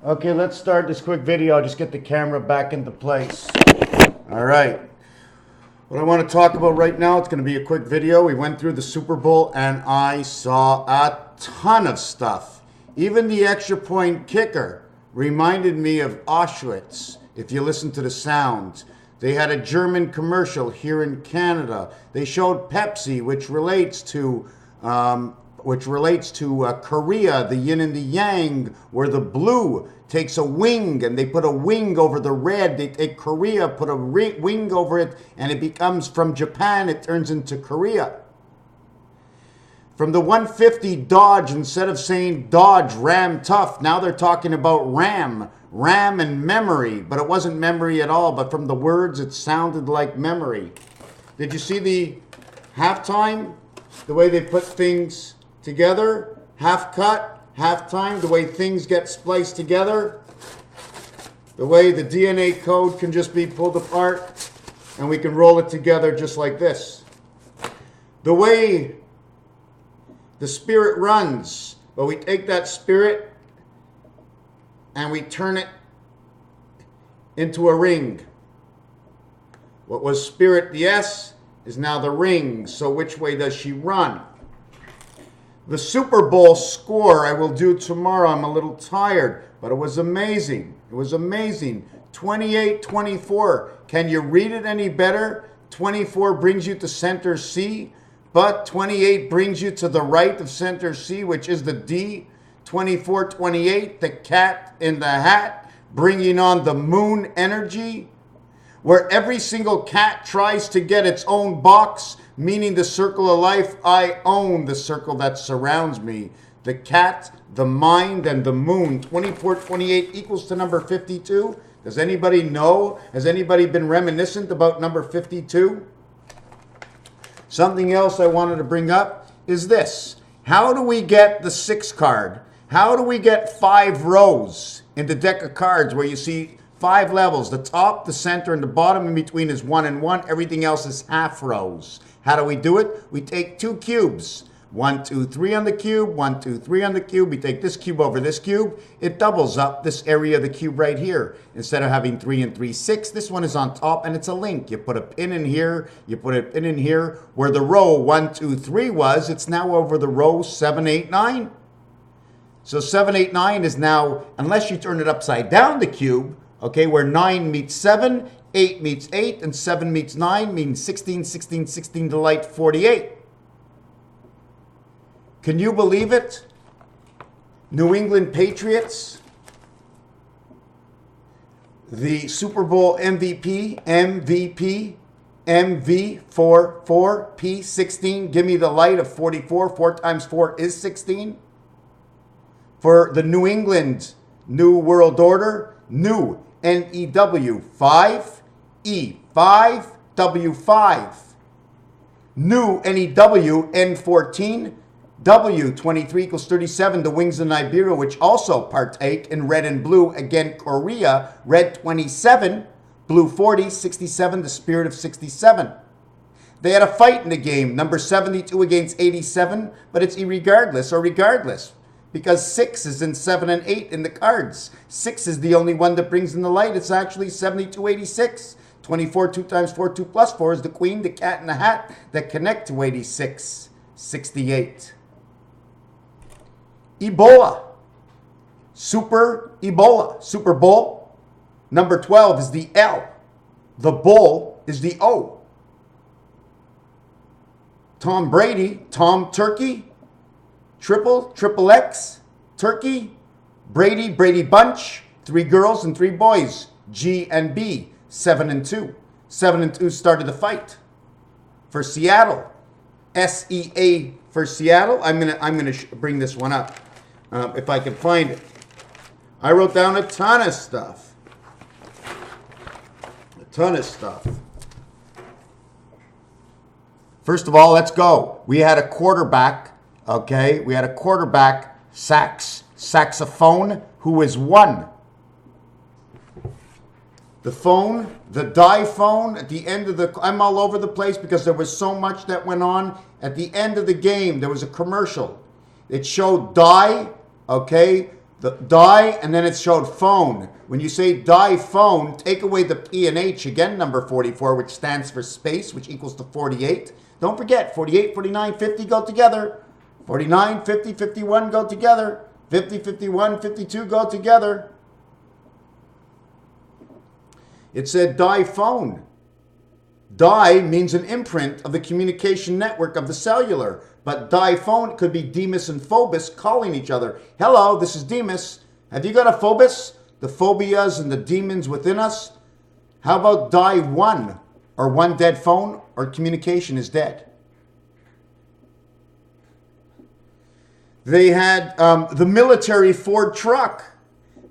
Okay, let's start this quick video. I'll just get the camera back into place. All right. What I want to talk about right now, it's going to be a quick video. We went through the Super Bowl and I saw a ton of stuff. Even the extra point kicker reminded me of Auschwitz, if you listen to the sound. They had a German commercial here in Canada. They showed Pepsi, which relates to Korea, the yin and the yang, where the blue takes a wing and they put a wing over the red. They take Korea, put a wing over it, and it becomes, from Japan, it turns into Korea. From the 150 Dodge, instead of saying Dodge, Ram tough, now they're talking about Ram and memory, but it wasn't memory at all, but from the words it sounded like memory. Did you see the halftime? The way they put things together, half cut, half time, the way things get spliced together, the way the DNA code can just be pulled apart and we can roll it together just like this. The way the spirit runs, but we take that spirit and we turn it into a ring. What was spirit, the S, is now the ring. So which way does she run? The Super Bowl score I will do tomorrow. I'm a little tired, but it was amazing. It was amazing. 28-24. Can you read it any better? 24 brings you to center C, but 28 brings you to the right of center C, which is the D. 24-28, the cat in the hat, bringing on the moon energy, where every single cat tries to get its own box, meaning the circle of life. I own the circle that surrounds me. The cat, the mind, and the moon. 24-28 equals to number 52. Does anybody know? Has anybody been reminiscent about number 52? Something else I wanted to bring up is this. How do we get the 6 card? How do we get 5 rows in the deck of cards where you see 5 levels? The top, the center, and the bottom in between is 1 and 1. Everything else is half rows. How do we do it? We take 2 cubes. 1, 2, 3 on the cube. 1, 2, 3 on the cube. We take this cube over this cube. It doubles up this area of the cube right here. Instead of having 3 and 3, 6, this one is on top and it's a link. You put a pin in here. You put a pin in here. Where the row 1, 2, 3 was, it's now over the row 7, 8, 9. So 7, 8, 9 is now, unless you turn it upside down the cube, okay, where 9 meets 7, 8 meets 8, and 7 meets 9 means 16, 16, 16 to light 48. Can you believe it? New England Patriots, the Super Bowl MVP, MV44, P16, give me the light of 44. 4 times 4 is 16. For the New England New World Order, new NEW 5, E5, W5. New NEW N14, W23 equals 37, the wings of Nibiru, which also partake in red and blue. Again, Korea, red 27, blue 40, 67, the spirit of 67. They had a fight in the game, number 72 against 87, but it's irregardless or regardless. Because 6 is in 7 and 8 in the cards. 6 is the only one that brings in the light. It's actually 72-86. 24, 2 times 4, 2 plus 4 is the queen, the cat, and the hat that connect to 86. 68. Ebola. Super Ebola. Super Bowl. Number 12 is the L. The Bowl is the O. Tom Brady. Tom Turkey. Triple X, Turkey, Brady Bunch, 3 girls and 3 boys, G and B, 7 and 2. 7 and 2 started the fight. For Seattle, SEA for Seattle. I'm gonna bring this one up if I can find it. I wrote down a ton of stuff. First of all, let's go. We had a quarterback. Okay, we had a quarterback, saxophone, who is 1. The phone, the die phone, at the end of the, I'm all over the place because there was so much that went on. At the end of the game, there was a commercial. It showed die, okay, The die, and then it showed phone. When you say die phone, take away the P and H, again, number 44, which stands for space, which equals to 48. Don't forget, 48, 49, 50 go together. 49, 50, 51 go together. 50, 51, 52 go together. It said die phone. Die means an imprint of the communication network of the cellular. But die phone could be Demas and Phobos calling each other. Hello, this is Demas. Have you got a Phobos? The phobias and the demons within us? How about die one? Or one dead phone? Or communication is dead? They had the military Ford truck.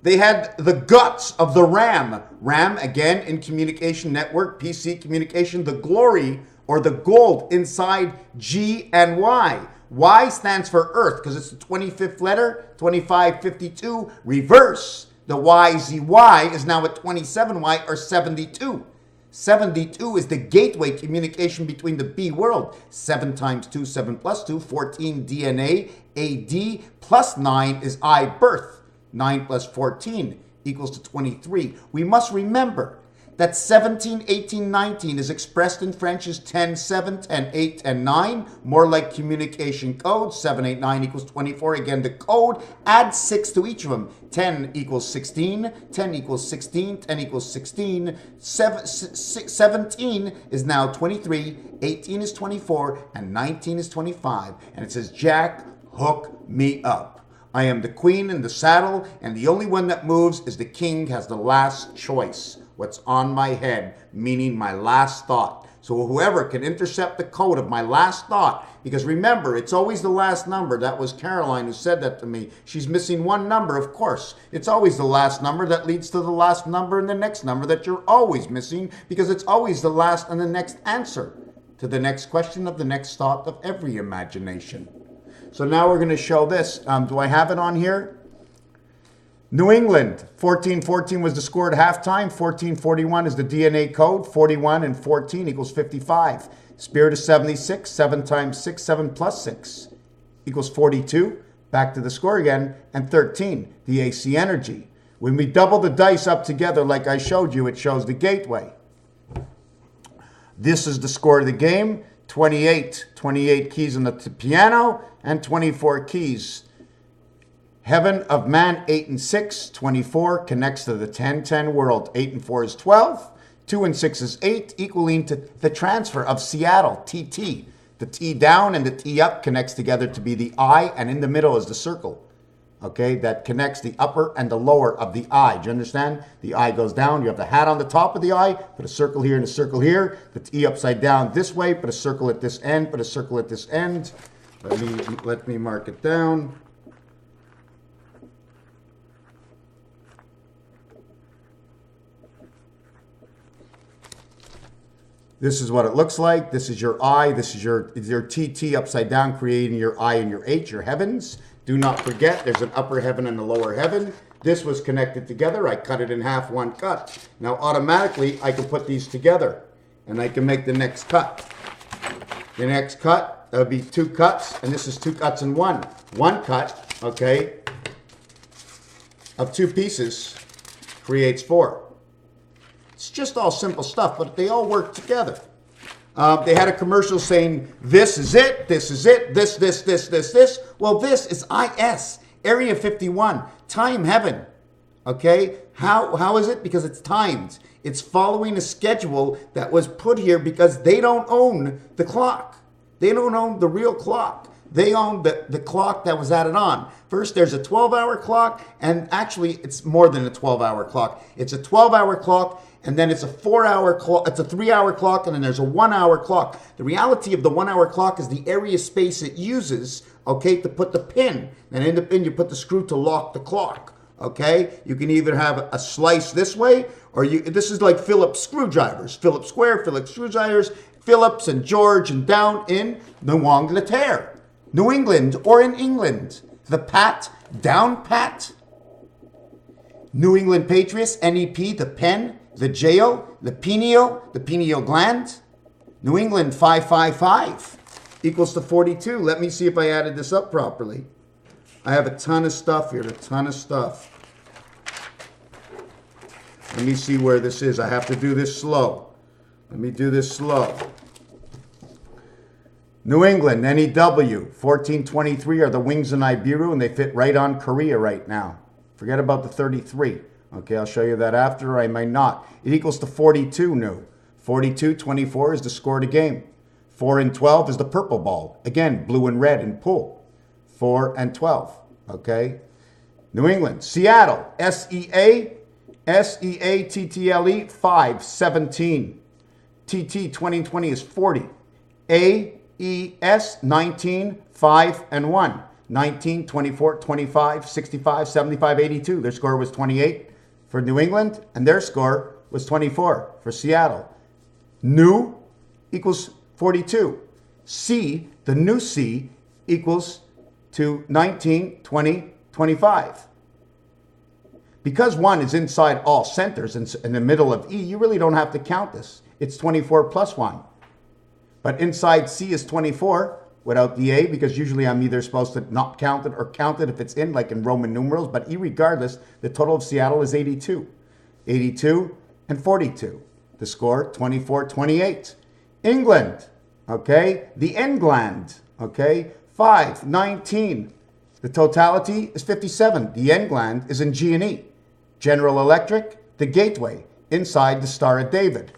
They had the guts of the RAM. RAM, again, in communication network, PC communication, the glory or the gold inside G and Y. Y stands for Earth because it's the 25th letter, 2552, reverse. The YZY is now at 27Y or 72. 72 is the gateway communication between the B world. 7 times 2, 7 plus 2, 14 DNA, AD, plus 9 is I, birth. 9 plus 14 equals to 23. We must remember that 17, 18, 19 is expressed in French as 10, 7, 10, 8, 10, 9. More like communication code. 7, 8, 9 equals 24. Again, the code. Add 6 to each of them. 10 equals 16. 10 equals 16. 10 equals 16. 17 is now 23. 18 is 24. And 19 is 25. And it says, Jack, hook me up. I am the queen in the saddle, and the only one that moves is the king has the last choice. What's on my head, meaning my last thought. So whoever can intercept the code of my last thought, because remember, it's always the last number. That was Caroline who said that to me. She's missing one number, of course. It's always the last number that leads to the last number and the next number that you're always missing, because it's always the last and the next answer to the next question of the next thought of every imagination. So now we're going to show this. Do I have it on here? New England, 14-14 was the score at halftime. 14-41 is the DNA code. 41 and 14 equals 55. Spirit is 76. 7 times 6, 7 plus 6 equals 42. Back to the score again. And 13, the AC energy. When we double the dice up together like I showed you, it shows the gateway. This is the score of the game. 28 keys on the piano and 24 keys. Heaven of Man, 8 and 6. 24 connects to the 10-10 world. 8 and 4 is 12. 2 and 6 is 8, equaling to the transfer of Seattle, TT. The T down and the T up connects together to be the I, and in the middle is the circle. Okay, that connects the upper and the lower of the I. Do you understand? The I goes down. You have the hat on the top of the I. Put a circle here and a circle here. The T upside down this way. Put a circle at this end. Put a circle at this end. Let me mark it down. This is what it looks like. This is your I. This is your TT upside down, creating your I and your H, your heavens. Do not forget, there's an upper heaven and a lower heaven. This was connected together. I cut it in half, one cut. Now, automatically, I can put these together, and I can make the next cut. The next cut, that would be 2 cuts, and this is 2 cuts in one. One cut, okay, of 2 pieces creates 4. It's just all simple stuff, but they all work together. They had a commercial saying, this is it, this is it, this. Well, this is IS, Area 51, time heaven. Okay? How is it? Because it's timed. It's following a schedule that was put here because they don't own the clock. They don't own the real clock. They own the clock that was added on. First, there's a 12-hour clock, and actually, it's more than a 12-hour clock. It's a 12-hour clock, and then it's a 4-hour clock. It's a 3-hour clock, and then there's a 1-hour clock. The reality of the 1-hour clock is the area space it uses, okay, to put the pin. And in the pin, you put the screw to lock the clock. Okay, you can either have a slice this way, or this is like Phillips screwdrivers, Phillips square, Phillips screwdrivers, Phillips and George and down in New Angleterre, New England, or in England. The pat, down pat. New England Patriots, NEP, the pen, the jail, the pineal gland. New England 555 equals to 42. Let me see if I added this up properly. I have a ton of stuff here, a ton of stuff. Let me see where this is. I have to do this slow. Let me do this slow. New England, NEW, 1423 are the wings in Nibiru, and they fit right on Korea right now. Forget about the 33. Okay, I'll show you that after, or I might not. It equals to 42 new. 42-24 is the score of the game. 4 and 12 is the purple ball. Again, blue and red in pool. 4 and 12. Okay. New England, Seattle, SEA, SEATTLE, 5-17. TT 2020 is 40. AES 19, 5 and 1. 19, 24, 25, 65, 75, 82. Their score was 28 for New England, and their score was 24 for Seattle. New equals 42. C, the new C, equals to 19, 20, 25. Because 1 is inside all centers in the middle of E, you really don't have to count this. It's 24 plus 1. But inside C is 24 without the A, because usually I'm either supposed to not count it or count it if it's in, like in Roman numerals. But irregardless, the total of Seattle is 82. 82 and 42. The score, 24-28. England, okay? The England, okay? 5-19. The totality is 57. The England is in G and E. General Electric, the Gateway, inside the Star of David.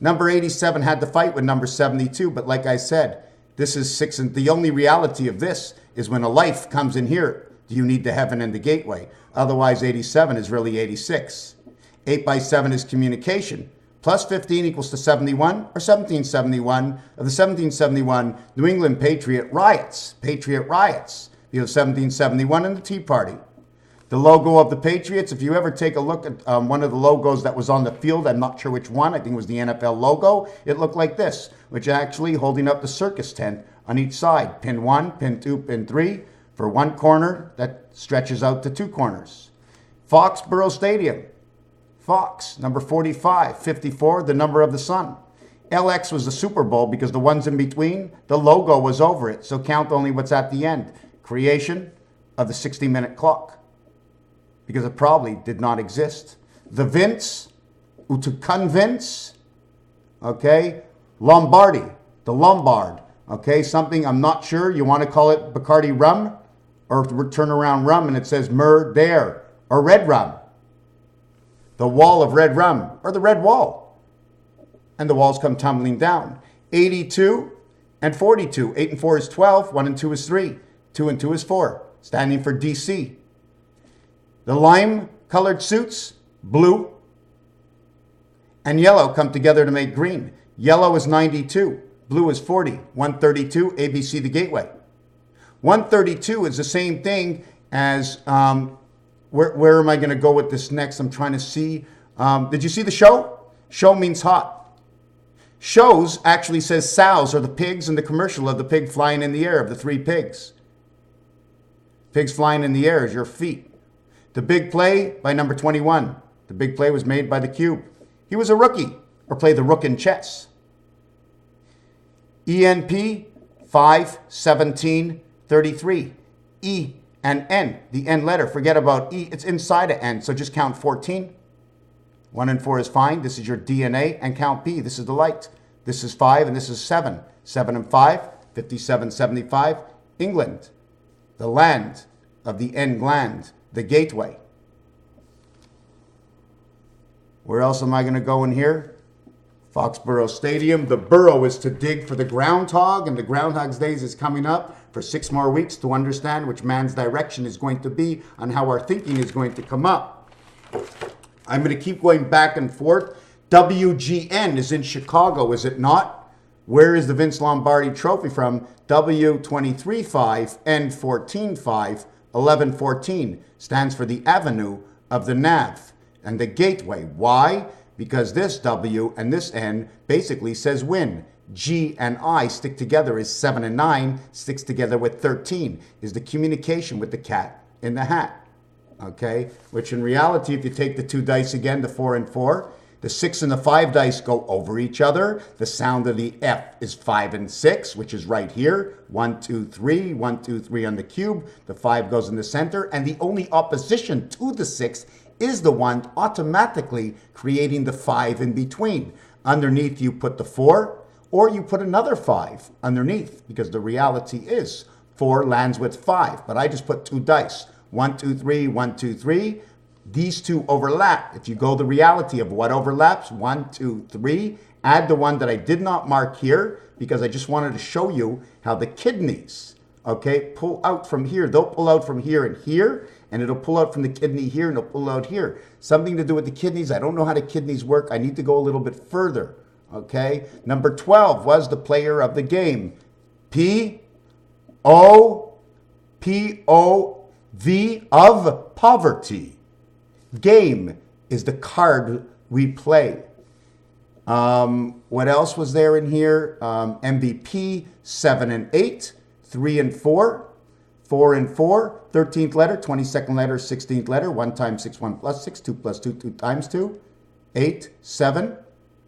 Number 87 had to fight with number 72, but like I said, this is 6, and the only reality of this is when a life comes in here, do you need the heaven and the gateway? Otherwise, 87 is really 86. 8 by 7 is communication. Plus 15 equals to 71, or 1771. Of the 1771, New England Patriot riots. Patriot riots. You know, 1771 and the Tea Party. The logo of the Patriots, if you ever take a look at one of the logos that was on the field, I'm not sure which one, I think it was the NFL logo, it looked like this, which actually holding up the circus tent on each side. Pin 1, pin 2, pin 3, for one corner that stretches out to 2 corners. Foxborough Stadium, Fox, number 45, 54, the number of the sun. LX was the Super Bowl because the ones in between, the logo was over it, so count only what's at the end. Creation of the 60-minute clock, because it probably did not exist. The Vince, ou to convince, okay? Lombardy, the Lombard, okay? Something I'm not sure. You want to call it Bacardi rum or turn around rum and it says myrrh there, or red rum. The wall of red rum, or the red wall. And the walls come tumbling down. 82 and 42. 8 and 4 is 12. 1 and 2 is 3. 2 and 2 is 4. Standing for DC. The lime-colored suits, blue and yellow, come together to make green. Yellow is 92, blue is 40. 132, ABC the Gateway. 132 is the same thing as, where am I going to go with this next? I'm trying to see. Did you see the show? Show means hot. Shows actually says sows, or the pigs in the commercial of the pig flying in the air, of the 3 pigs. Pigs flying in the air is your feet. The Big Play by number 21. The Big Play was made by the Cube. He was a rookie, or played the rook in chess. ENP 5, 17, 33. E and N, the N letter. Forget about E, it's inside of N, so just count 14. 1 and 4 is fine. This is your DNA, and count P. This is the light. This is 5, and this is 7. 7 and 5, 57, 75. England, the land of the England. The Gateway. Where else am I going to go in here? Foxborough Stadium. The borough is to dig for the groundhog, and the Groundhog's Days is coming up for 6 more weeks to understand which man's direction is going to be on how our thinking is going to come up. I'm going to keep going back and forth. WGN is in Chicago, is it not? Where is the Vince Lombardi Trophy from? W23.5, N14.5, 1114 stands for the avenue of the nav and the gateway. Why? Because this W and this N basically says win. G and I stick together is 7 and 9, sticks together with 13, is the communication with the cat in the hat. Okay? Which in reality, if you take the 2 dice again, the 4 and 4, The 6 and the 5 dice go over each other. The sound of the F is 5 and 6, which is right here. 1, 2, 3, 1, 2, 3 on the cube. The 5 goes in the center. And the only opposition to the 6 is the 1, automatically creating the 5 in between. Underneath, you put the 4, or you put another 5 underneath, because the reality is 4 lands with 5. But I just put 2 dice. 1, 2, 3, 1, 2, 3. These 2 overlap. If you go the reality of what overlaps, 1, 2, 3, add the 1 that I did not mark here, because I just wanted to show you how the kidneys, okay, pull out from here. They'll pull out from here and here, and it'll pull out from the kidney here, and it'll pull out here. Something to do with the kidneys. I don't know how the kidneys work. I need to go a little bit further, okay? Number 12 was the player of the game. P-O-P-O-V of poverty. Game is the card we play. What else was there in here? MVP, 7 and 8, 3 and 4, 4 and 4, 13th letter, 22nd letter, 16th letter, 1 times 6, 1 plus 6, 2 plus 2, 2 times 2, 8, 7.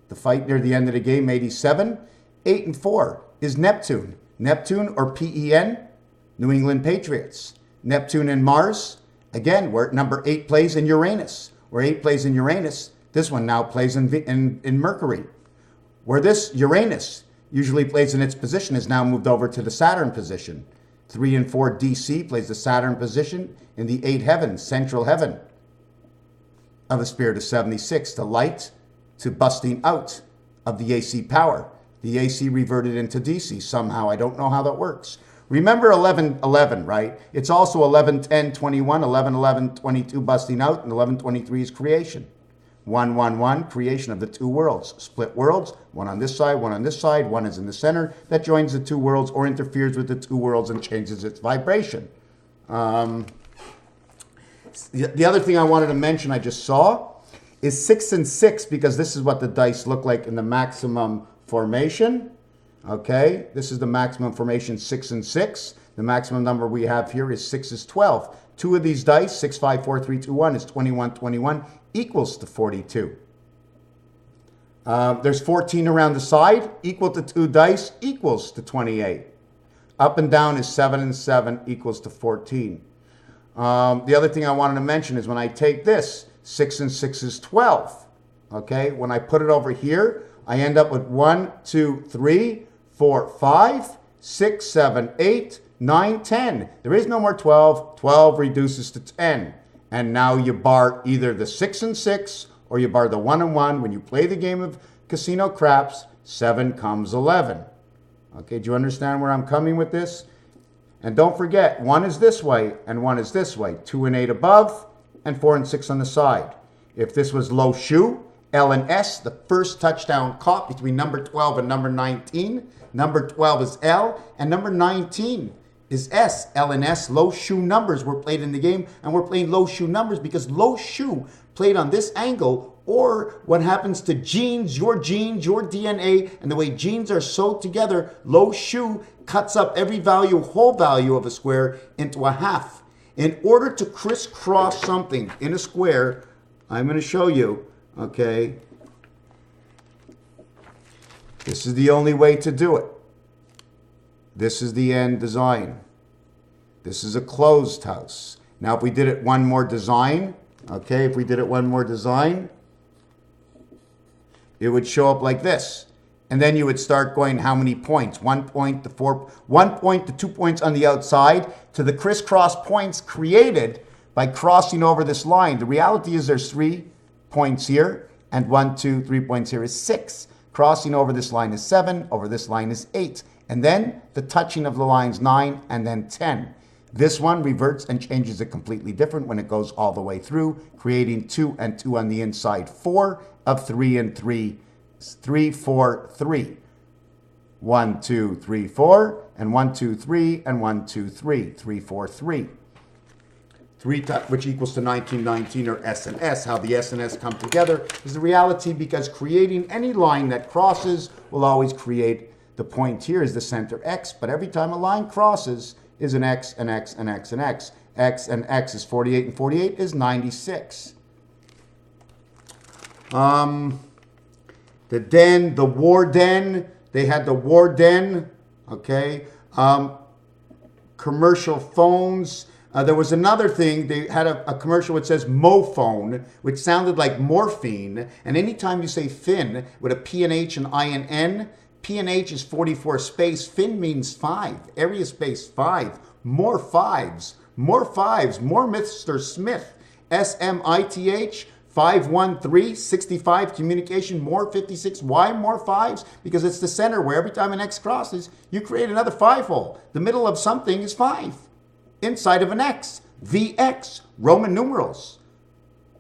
The fight near the end of the game, 87. 8 and 4 is Neptune. Neptune, or PEN, New England Patriots. Neptune and Mars. Again, where number 8 plays in Uranus. Where 8 plays in Uranus, this one now plays in Mercury. Where this Uranus usually plays in its position is now moved over to the Saturn position. 3 and 4 DC plays the Saturn position in the 8 heavens, central heaven of the spirit of 76, the light to busting out of the AC power. The AC reverted into DC somehow. I don't know how that works. Remember 11-11, right? It's also 11-10-21, 11-11, 22 busting out, and 11-23 is creation. 1-1-1, creation of the 2 worlds. Split worlds, 1 on this side, 1 on this side, 1 is in the center. That joins the 2 worlds or interferes with the 2 worlds and changes its vibration. The other thing I wanted to mention I just saw is 6 and 6, because this is what the dice look like in the maximum formation. Okay, this is the maximum formation, 6 and 6. The maximum number we have here is 6 is 12. 2 of these dice, 6, 5, 4, 3, 2, 1 is 21, 21 equals to 42. There's 14 around the side, equal to 2 dice, equals to 28. Up and down is 7 and 7 equals to 14. The other thing I wanted to mention is when I take this, 6 and 6 is 12. Okay, when I put it over here, I end up with 1, 2, 3, 4, 5, 6, 7, 8, 9, 10. There is no more 12. 12 reduces to 10. And now you bar either the 6 and 6 or you bar the 1 and 1. When you play the game of casino craps, 7 comes 11. Okay, do you understand where I'm coming with this? And don't forget, 1 is this way and 1 is this way. 2 and 8 above and 4 and 6 on the side. If this was low shoe, L and S, the first touchdown caught between number 12 and number 19. Number 12 is L, and number 19 is S. L and S, low shoe numbers were played in the game, and we're playing low shoe numbers because low shoe played on this angle, or what happens to genes, your DNA, and the way genes are sewed together, low shoe cuts up every value, whole value of a square into a half. In order to crisscross something in a square, I'm going to show you, okay? This is the only way to do it. This is the end design. This is a closed house. Now, if we did it one more design, okay, if we did it one more design, it would show up like this. And then you would start going how many points? 1 point to 4, 1 point to 2 points on the outside to the crisscross points created by crossing over this line. The reality is there's 3 points here, and 1, 2, 3 points here is 6. Crossing over this line is 7, over this line is 8. And then the touching of the lines 9 and then 10. This one reverts and changes it completely different when it goes all the way through, creating 2 and 2 on the inside, 4 of 3 and 3, 3, 4, 3. 1, 2, 3, 4, and 1, 2, 3, and 1, 2, 3, 3, 4, 3. 3, which equals to 1919, or S and S. How the S and S come together is the reality, because creating any line that crosses will always create the point here is the center X, but every time a line crosses is an X, and X, and X, and X. X and X is 48, and 48 is 96. The den, the war den. They had the war den. Okay. Commercial phones. There was another thing. They had a commercial which says Mophone, which sounded like morphine. And anytime you say fin with a P and H and I and N, P and H is 44 space. Fin means 5. Area space 5. More fives. More fives. More Mr. Smith. SMITH. 513, 65, communication, more 56. Why more fives? Because it's the center where every time an X crosses, you create another 5 hole. The middle of something is 5. Inside of an X. VX, Roman numerals.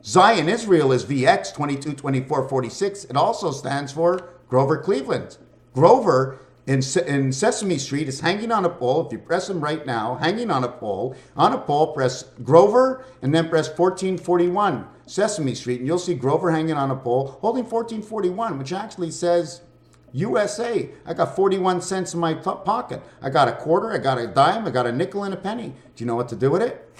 Zion, Israel is VX, 22, 24, 46. It also stands for Grover Cleveland. Grover in Sesame Street is hanging on a pole. If you press him right now, hanging on a pole. On a pole, press Grover and then press 1441. Sesame Street, and you'll see Grover hanging on a pole holding 1441, which actually says USA. I got 41 cents in my pocket. I got a quarter, I got a dime, I got a nickel and a penny. Do you know what to do with it?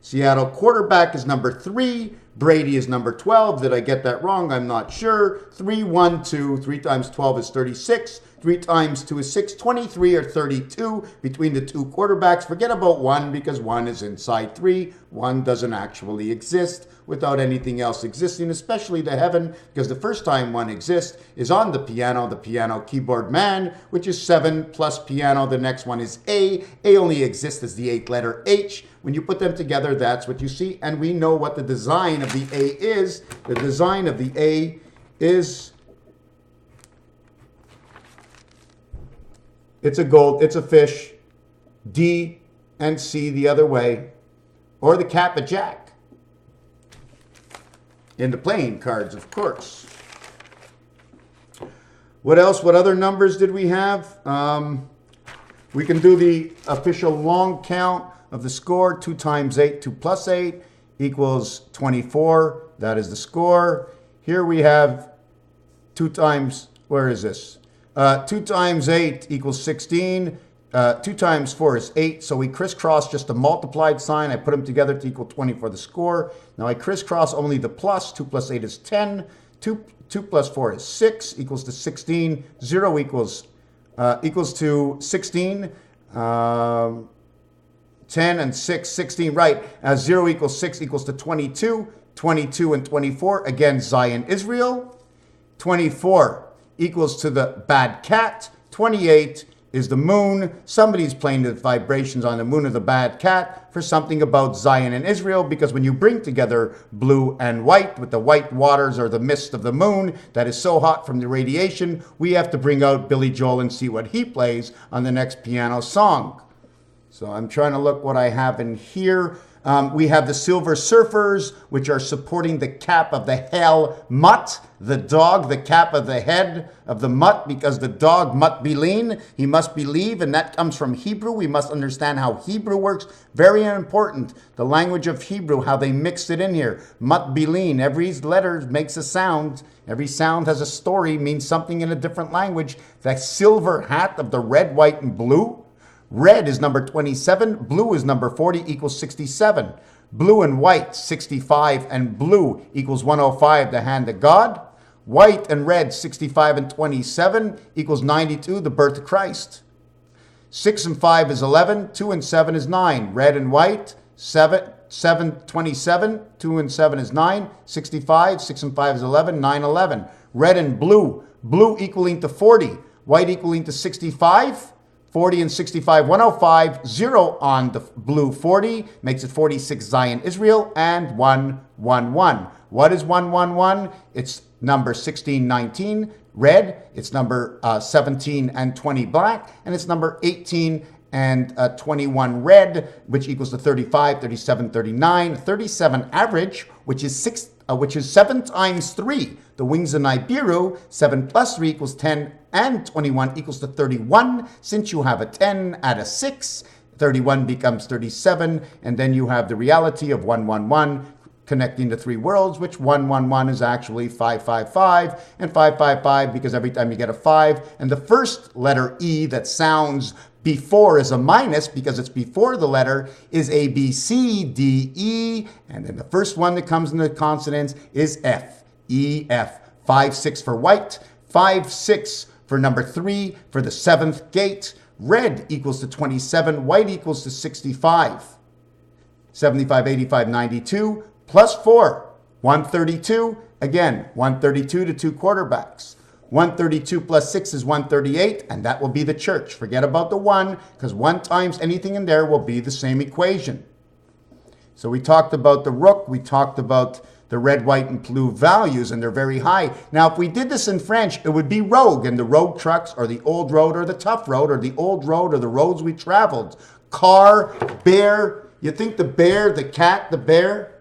Seattle quarterback is number 3. Brady is number 12. Did I get that wrong? I'm not sure. 3, 1, 2. 3 times 12 is 36. 3 times 2 is 6. 23 or 32 between the two quarterbacks. Forget about 1 because 1 is inside 3. 1 doesn't actually exist without anything else existing, especially the heaven, because the first time 1 exists is on the piano keyboard man, which is 7 plus piano. The next one is A. A only exists as the 8th letter H. When you put them together, that's what you see. And we know what the design of the A is. The design of the A is, it's a gold, it's a fish, D and C the other way, or the Kappa Jack. In the playing cards, of course. What else? What other numbers did we have? We can do the official long count of the score. 2 times 8, 2 plus 8 equals 24. That is the score. Here we have 2 times, where is this? 2 times 8 equals 16. 2 times 4 is 8. So we crisscross just a multiplied sign. I put them together to equal 20 for the score. Now I crisscross only the plus. 2 plus 8 is 10. 2 plus 4 is 6 equals to 16. 0 equals to 16. 10 and 6, 16, right. 0 equals 6 equals to 22. 22 and 24, again, Zion, Israel. 24 equals to the bad cat. 28 is the moon. Somebody's playing the vibrations on the moon of the bad cat for something about Zion and Israel, because when you bring together blue and white with the white waters or the mist of the moon that is so hot from the radiation, we have to bring out Billy Joel and see what he plays on the next piano song. So I'm trying to look what I have in here. We have the Silver Surfers, which are supporting the cap of the hell mutt, the dog, the cap of the head of the mutt, because the dog must be lean, he must believe, and that comes from Hebrew. We must understand how Hebrew works. Very important, the language of Hebrew, how they mixed it in here. Must be lean, every letter makes a sound. Every sound has a story, means something in a different language. The silver hat of the red, white, and blue. Red is number 27, blue is number 40, equals 67. Blue and white, 65, and blue equals 105, the hand of God. White and red, 65 and 27, equals 92, the birth of Christ. 6 and 5 is 11, 2 and 7 is 9. Red and white, 7, 27, 2 and 7 is 9, 65, 6 and 5 is 11, 9, 11. Red and blue, blue equaling to 40, white equaling to 65, 40 and 65, 105, 0 on the blue 40, makes it 46 Zion, Israel, and 111. What is 111? It's number 16, 19, red, it's number 17 and 20 black, and it's number 18 and 21 red, which equals to 35, 37, 39, 37 average, which is 7 times 3. The wings of Nibiru, 7 plus 3 equals 10, and 21 equals to 31. Since you have a 10, add a 6, 31 becomes 37, and then you have the reality of 111 connecting the 3 worlds, which 111 is actually 555, and 555 because every time you get a 5, and the first letter E that sounds before is a minus because it's before the letter, is A, B, C, D, E, and then the first one that comes in the consonants is F. E, F. 5, 6 for white. 5, 6 for number 3 for the 7th gate. Red equals to 27. White equals to 65. 75, 85, 92. Plus 4. 132. Again, 132 to 2 quarterbacks. 132 plus 6 is 138, and that will be the church. Forget about the 1, because 1 times anything in there will be the same equation. So we talked about the rook, we talked about the red, white, and blue values, and they're very high. Now, if we did this in French, it would be rogue, and the rogue trucks, or the old road, or the tough road, or the old road, or the roads we traveled. Car, bear. You think the bear, the cat, the bear?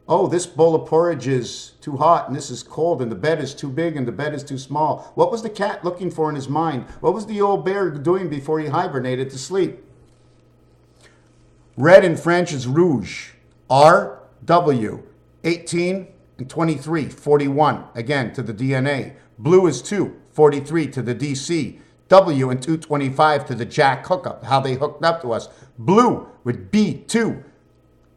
Oh, this bowl of porridge is too hot, and this is cold, and the bed is too big, and the bed is too small. What was the cat looking for in his mind? What was the old bear doing before he hibernated to sleep? Red in French is rouge. R, W. 18 and 23, 41. Again, to the DNA. Blue is 2, 43 to the DC. W and 225 to the jack hookup, how they hooked up to us. Blue would be 2.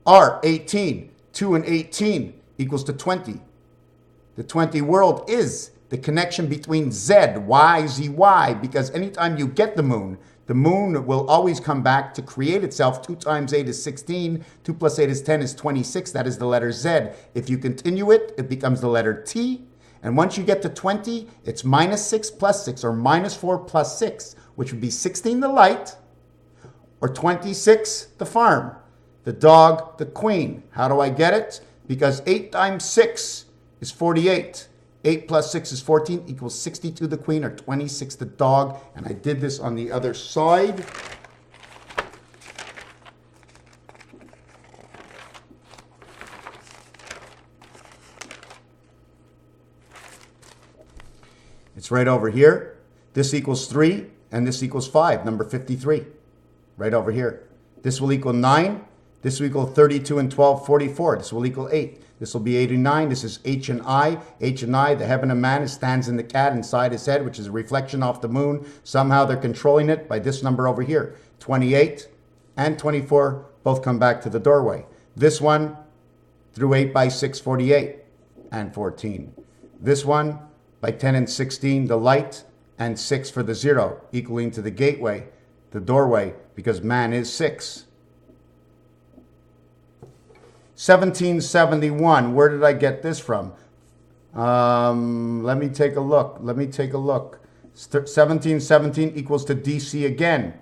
R, 18. 2 and 18 equals to 20. The 20 world is the connection between Z, Y, Z, Y, because anytime you get the moon will always come back to create itself. 2 times 8 is 16. 2 plus 8 is 10 is 26. That is the letter Z. If you continue it, it becomes the letter T. And once you get to 20, it's minus 6 plus 6, or minus 4 plus 6, which would be 16, the light, or 26, the farm. The dog, the queen. How do I get it? Because 8 times 6 is 48. 8 plus 6 is 14 equals 62, the queen, or 26, the dog. And I did this on the other side. It's right over here. This equals 3, and this equals 5, number 53. Right over here. This will equal 9. This will equal 32 and 12, 44. This will equal 8. This will be 89. This is H and I. H and I, the heaven of man, stands in the cat inside his head, which is a reflection off the moon. Somehow they're controlling it by this number over here. 28 and 24 both come back to the doorway. This one through 8 by 6, 48 and 14. This one by 10 and 16, the light, and 6 for the 0, equaling to the gateway, the doorway, because man is 6. 1771, where did I get this from? Let me take a look. 1717 equals to DC again.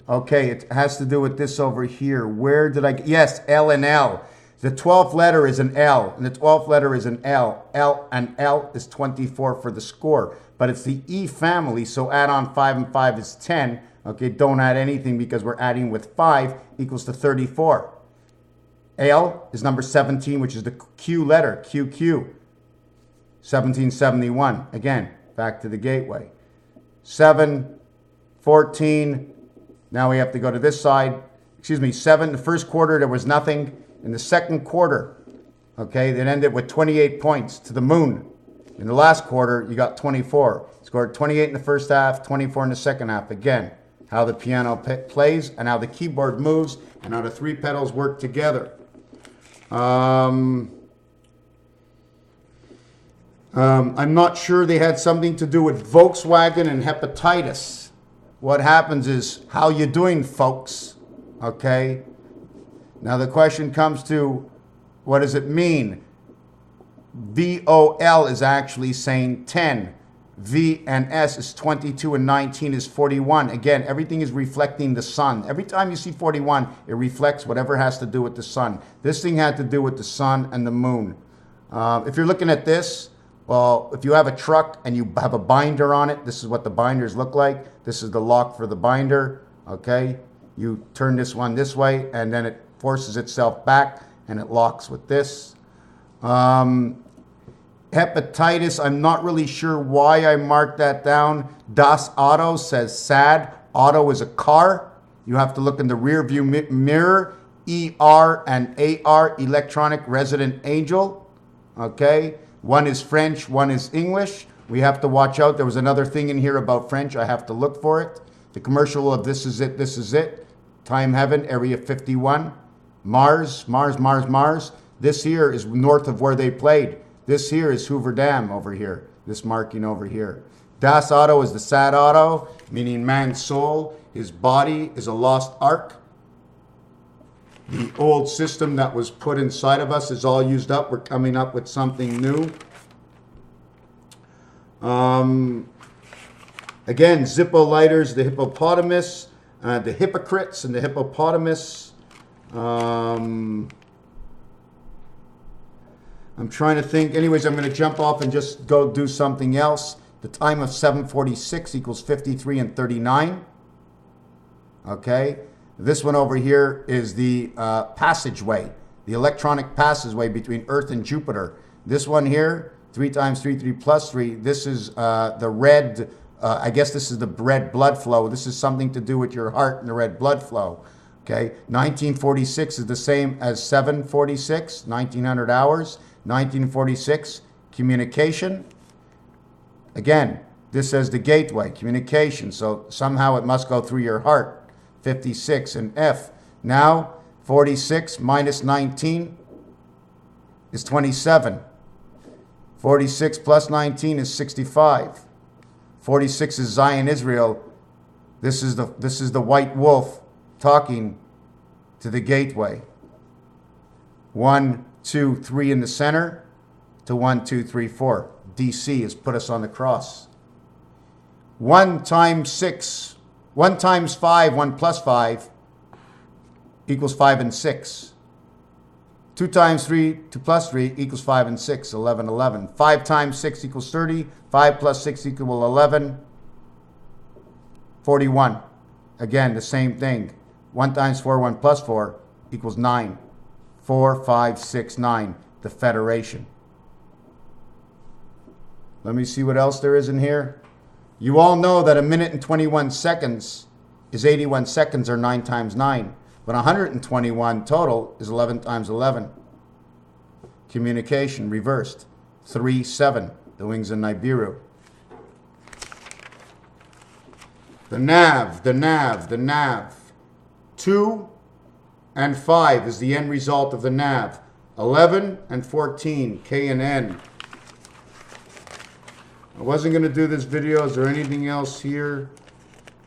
Okay, it has to do with this over here. Where did I get? Yes, L and L. The 12th letter is an L, and the 12th letter is an L. L and L is 24 for the score. But it's the E family, so add on 5 and 5 is 10. Okay, don't add anything because we're adding with 5 equals to 34. L is number 17, which is the Q letter, QQ. 1771, again, back to the gateway. 7, 14, now we have to go to this side. 7, the first quarter there was nothing. In the second quarter, okay, that ended with 28 points to the moon. In the last quarter, you got 24. Scored 28 in the first half, 24 in the second half. Again, how the piano plays and how the keyboard moves and how the 3 pedals work together. I'm not sure they had something to do with Volkswagen and hepatitis. What happens is, how you doing, folks? Okay. Now the question comes to, what does it mean? VOL is actually saying 10. V and S is 22 and 19 is 41. Again, everything is reflecting the sun. Every time you see 41, it reflects whatever has to do with the sun. This thing had to do with the sun and the moon. If you're looking at this, well, if you have a truck and you have a binder on it, this is what the binders look like. This is the lock for the binder, okay? You turn this one this way, and then it forces itself back, and it locks with this. Hepatitis, I'm not really sure why I marked that down. Das Auto says sad. Auto is a car. You have to look in the rear view mirror. ER and AR, electronic resident angel. Okay. One is French, one is English. We have to watch out. There was another thing in here about French. I have to look for it. The commercial of This Is It, This Is It. Time Heaven, Area 51. Mars. This here is north of where they played. This here is Hoover Dam over here, this marking over here. Das Auto is the sad auto, meaning man's soul. His body is a lost ark. The old system that was put inside of us is all used up. We're coming up with something new. Again, Zippo lighters, the hippopotamus, the hypocrites and the hippopotamus. I'm trying to think. Anyways, I'm going to jump off and just go do something else. The time of 746 equals 53 and 39. Okay. This one over here is the passageway, the electronic passageway between Earth and Jupiter. This one here, 3 times 3, 3 plus 3. This is the red, I guess this is the red blood flow. This is something to do with your heart and the red blood flow. Okay, 1946 is the same as 746, 1900 hours. 1946, communication. Again, this says the gateway, communication. So somehow it must go through your heart. 56 and F. Now, 46 minus 19 is 27. 46 plus 19 is 65. 46 is Zion, Israel. This is the white wolf talking to the gateway. 1, 2, 3 in the center to 1, 2, 3, 4. DC has put us on the cross. 1 times 6, 1 times 5, 1 plus 5 equals 5 and 6. 2 times 3, 2 plus 3 equals 5 and 6, 11, 11. 5 times 6 equals 30. 5 plus 6 equals 11, 41. Again, the same thing. 1 times 4, 1 plus 4 equals 9. 4, 5, 6, 9. The Federation. Let me see what else there is in here. You all know that a minute and 21 seconds is 81 seconds, or 9 times 9. But 121 total is 11 times 11. Communication reversed. 3, 7. The wings of Nibiru. The nav, the nav, the nav. 2 and 5 is the end result of the nav. 11 and 14, K and N. I wasn't going to do this video. Is there anything else here?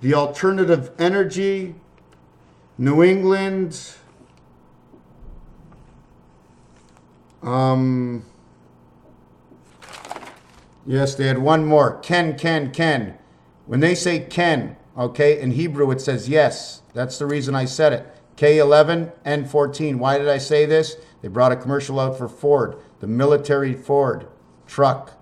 The alternative energy, New England. Yes, they had one more. Ken, Ken, Ken. When they say Ken, okay, in Hebrew it says yes. That's the reason I said it. K11, N14. Why did I say this? They brought a commercial out for Ford, the military Ford truck.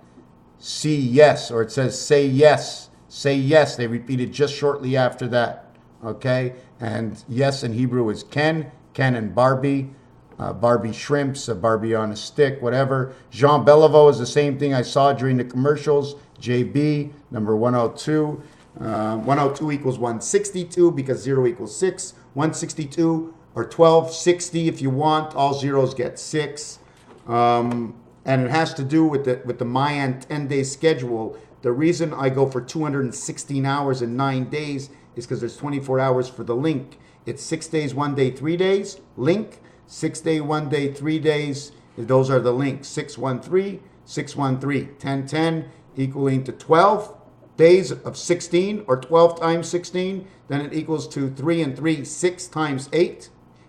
See yes, or it says say yes. Say yes. They repeated just shortly after that. Okay? And yes in Hebrew is Ken, Ken and Barbie. Barbie shrimps, Barbie on a stick, whatever. Jean Beliveau is the same thing I saw during the commercials. JB, number 102. 102 equals 162 because 0 equals 6. 162 or 1260 if you want. All zeros get 6. And it has to do with the Mayan 10-day schedule. The reason I go for 216 hours and 9 days is because there's 24 hours for the link. It's 6 days, 1 day, 3 days. Link. 6 day, 1 day, 3 days. Those are the links. 613, 613. 1010 equaling to 12 days of 16, or 12 times 16. Then it equals to 3 and 3, 6 times 8.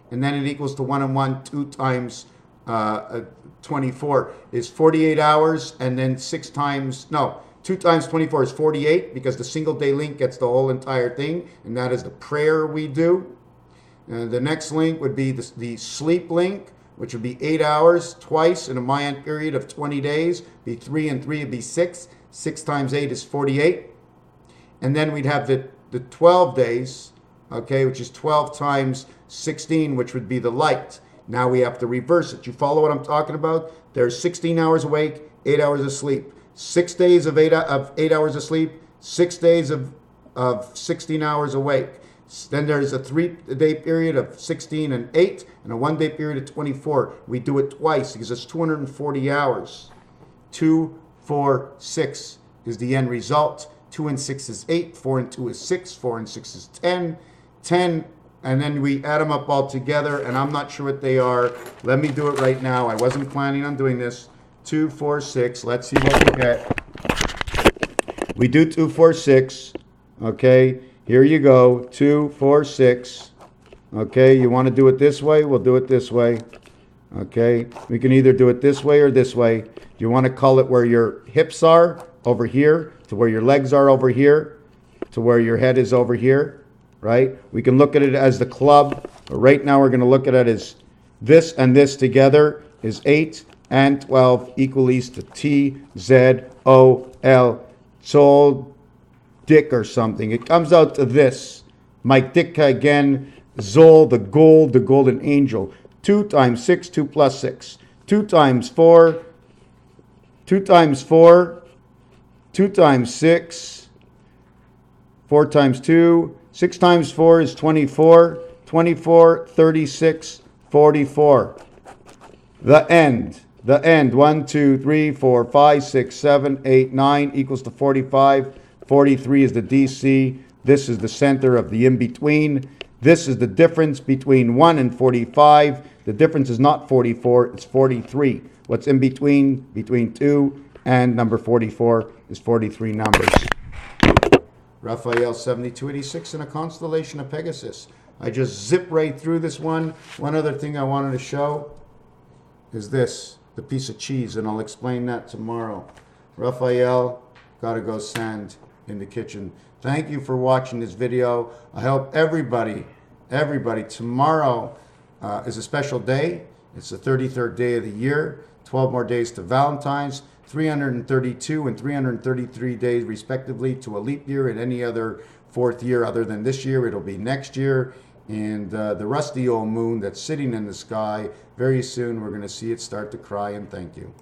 And then it equals to 1 and 1, 2 times 24 is 48 hours. And then 2 times 24 is 48, because the single day link gets the whole entire thing. And that is the prayer we do. The next link would be the sleep link, which would be 8 hours twice in a Mayan period of 20 days. Be 3 and 3 would be 6. 6 times 8 is 48. And then we'd have the 12 days, okay, which is 12 times 16, which would be the light. Now we have to reverse it. You follow what I'm talking about? There's 16 hours awake, 8 hours of sleep. 6 days of 8 hours of sleep, 6 days of 16 hours awake. Then there's a 3-day period of 16 and 8, and a 1-day period of 24. We do it twice because it's 240 hours. 2, 4, 6 is the end result. 2 and 6 is 8. 4 and 2 is 6. 4 and 6 is 10. 10, and then we add them up all together, and I'm not sure what they are. Let me do it right now. I wasn't planning on doing this. 2, 4, 6. Let's see what we get. We do 2, 4, 6. Okay, here you go. 2, 4, 6. Okay, you want to do it this way? We'll do it this way. Okay, we can either do it this way or this way. Do you want to call it where your hips are over here, to where your legs are over here, to where your head is over here, right? We can look at it as the club, but right now we're going to look at it as this and this together is 8 and 12 equals to T, Z, O, L. Sol, Dick or something. It comes out to this. Mike Ditka again. Zol, the golden angel. 2 times 6, 2 plus 6. 2 times 4, 2 times 4, 2 times 6, 4 times 2, 6 times 4 is 24, 24, 36, 44. The end. 1, 2, 3, 4, 5, 6, 7, 8, 9 equals to 45. 43 is the DC. This is the center of the in-between. This is the difference between 1 and 45. The difference is not 44, it's 43. What's in between 2 and number 44 is 43 numbers. Raphael 7286 in a constellation of Pegasus. I just zip right through this one. One other thing I wanted to show is this, the piece of cheese, and I'll explain that tomorrow. Raphael, gotta go sand in the kitchen. Thank you for watching this video. I hope everybody, tomorrow is a special day. It's the 33rd day of the year, 12 more days to Valentine's, 332 and 333 days respectively to a leap year, and any other fourth year other than this year, it'll be next year. And the rusty old moon that's sitting in the sky, very soon we're going to see it start to cry, and thank you.